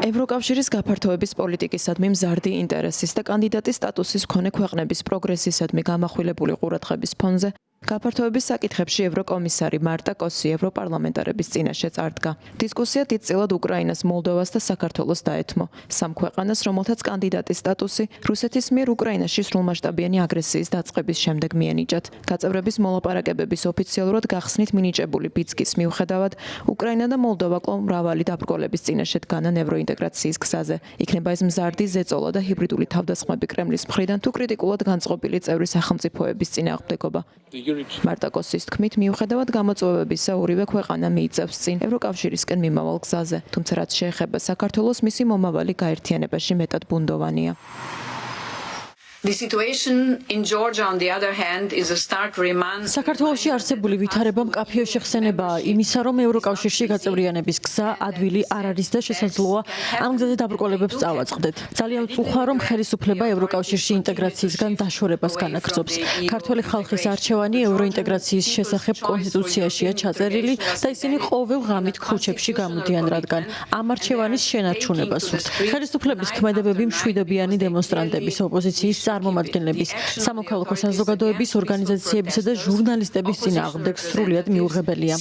ევროკავშირის გაფართოების პოლიტიკისადმი მზარდი ინტერესის და კანდიდატის სტატუსის მქონე ქვეყნების პროგრესისადმი გამახვილებული ყურადღების ფონზე გაფართოების საკითხებში ევროკომისარი მარტა კოსი ევროპარლამენტარების წინაშე წარდგა. დისკუსია დიდწილად უკრაინას, მოლდოვას და საქართველოს დაეთმო. სამ ქვეყანას, რომელთაც კანდიდატის სტატუსი რუსეთის მიერ უკრაინაში სრულმასშტაბიანი აგრესიის დაწყების შემდეგ მიენიჭათ. გაწევრების მოლაპარაკებების ოფიციალურად გახსნით მინიჭებული ბიძგის მიუხედავად, უკრაინა და მოლდოვა კვლავ მრავალი დაბრკოლების წინაშე დგანან ევროინტეგრაციის გზაზე. იქნება ეს მზარდი ზეწოლა და ჰიბრიდული თავდასხმები კრემლის მხრიდან თუ კრიტიკულად განწყობილი წევრი სახელმწიფოების წინააღმდეგობა. მარტა კოსის თქმით, მიუხედავად გამოწვევებისა, ორივე ქვეყანა მიიწევს წინ ევროკავშირისკენ მიმავალ გზაზე, თუმცა რაც შეეხება საქართველოს, მისი მომავალი გაერთიანებაში მეტად ბუნდოვანია. საქართველოში არსებული ვითარება მკაფიო შეხსენებაა იმისა, რომ ევროკავშირში გაწევრიანების გზა ადვილი არ არის და შესაძლოა ამ გზაზე დაბრკოლებებს წავაწყდეთ. ძალიან უხუა, რომ ხელისუფლება ევროკავშირში ინტეგრაციისგან დაშორებას განაგრძობს. ქართველი ხალხის არჩევანი ევროინტეგრაციის შესახებ კონსტიტუციაშია ჩაწერილი და ისინი ყოველ ღამით ქუჩებში გამოდიან, რადგან ამ არჩევანის შენარჩუნებას სურთ. ხელისუფლების ქმედებები მშვიდობიანი დემონსტრანტების, ოპოზიციის წარმომადგენლების, სამოქალაქო საზოგადოების ორგანიზაციებისა და ჟურნალისტების წინააღმდეგ სრულიად მიუღებელია.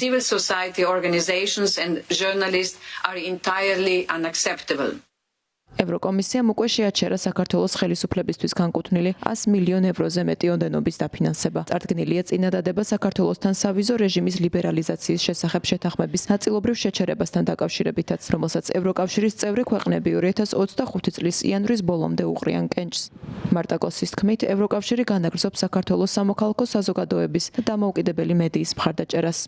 ევროკომისიამ უკვე შეაჩერა საქართველოს ხელისუფლებისთვის განკუთვნილი 100 მილიონ ევროზე მეტი ოდენობის დაფინანსება. წარდგენილია წინადადება საქართველოსთან სავიზო რეჟიმის ლიბერალიზაციის შესახებ შეთანხმების ნაწილობრივ შეჩერებასთან დაკავშირებითაც, რომელსაც ევროკავშირის წევრი ქვეყნები 2025 წლის იანვრის ბოლომდე უყრიან კენჭს. მარტა კოსის თქმით, ევროკავშირი განაგრძობს საქართველოს სამოქალაქო საზოგადოების და დამოუკიდებელი მედიის მხარდაჭერას.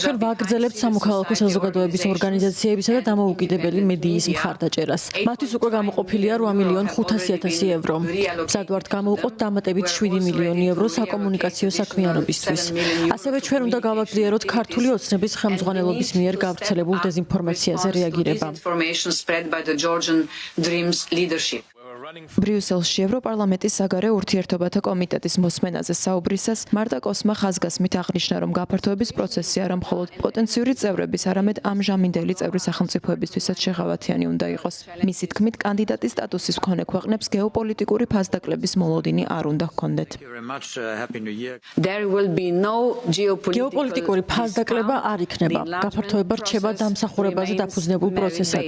ჩვენ ვაგრძელებთ სამოქალაქო საზოგადოების ორგანიზაციებისა და დამოუკიდებელი მედიის მხარდაჭერას. მათთვის უკვე გამოყოფილია 8,500,000 евро. მზად ვართ გამოვყოთ დამატებით 7 მილიონი евро საკომუნიკაციო საქმიანობისთვის. ასევე ჩვენ უნდა გავაგრძელოთ ქართული ოცნების ხელმძღვანელობის მიერ გავრცელებულ დეზინფორმაციაზე რეაგირება. ბრიუსელში ევროპარლამენტის საგარეო ურთიერთობათა კომიტეტის მოსმენაზე საუბრისას მარტა კოსმა ხაზგასმით აღნიშნა, რომ გაფართოების პროცესი არა მხოლოდ პოტენციური წევრების, არამედ ამჟამინდელი წევრი სახელმწიფოებისთვისაც შეღავათიანი უნდა იყოს. მისი თქმით, კანდიდატის სტატუსის მქონე ქვეყნებს გეოპოლიტიკური ფასდაკლების მოლოდინი არ უნდა ჰქონდეთ. გეოპოლიტიკური ფასდაკლება არ იქნება. გაფართოება რჩება დამსახურებაზე დაფუძნებულ პროცესად.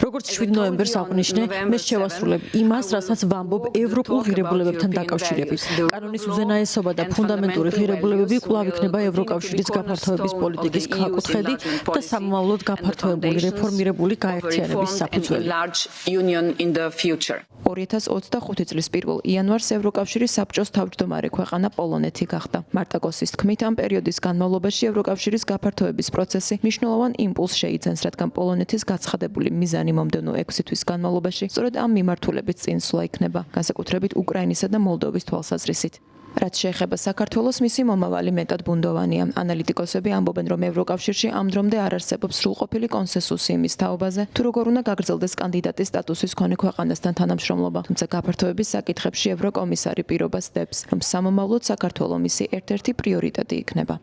როგორც 7 ნოემბერს აღვნიშნე, მე შევასრულებ იმას, რასაც ვამბობ ევროპულ ღირებულებებთან დაკავშირებით. კანონის უზენაესობა და ფუნდამენტური ღირებულებები კვლავ იქნება ევროკავშირის გაფართოების პოლიტიკის ქვაკუთხედი და სამომავლოდ გაფართოებული რეფორმირებული გაერთიანების საფუძველი. 2025 წლის 1 იანვარს ევროკავშირის საბჭოს თავმჯდომარე ქვეყანა პოლონეთი გახდა. მარტა კოსის თქმით, ამ პერიოდის განმავლობაში ევროკავშირის გაფართოების პროცესი მნიშვნელოვან იმპულსს შეიძენს, რადგან პოლონეთის გაცხადებული მიზანი მომდევნო 6 თვის განმავლობაში სწორედ ამ მიმართულებით წინსვლა იქნება, განსაკუთრებით უკრაინისა და მოლდოვის თვალსაზრისით. რაც შეეხება საქართველოს, მისი მომავალი მეტად ბუნდოვანია. ანალიტიკოსები ამბობენ, რომ ევროკავშირში ამ დრომდე არ არსებობს სრულყოფილი კონსენსუსი იმის თაობაზე, თუ როგორ უნდა გაგრძელდეს კანდიდატის სტატუსის მქონე ქვეყანასთან თანამშრომლობა. თუმცა გაფართოების საკითხებში ევროკომისარი პირობას დებს, რომ სამომავლოდ საქართველო მისი ერთ-ერთი პრიორიტეტი იქნება.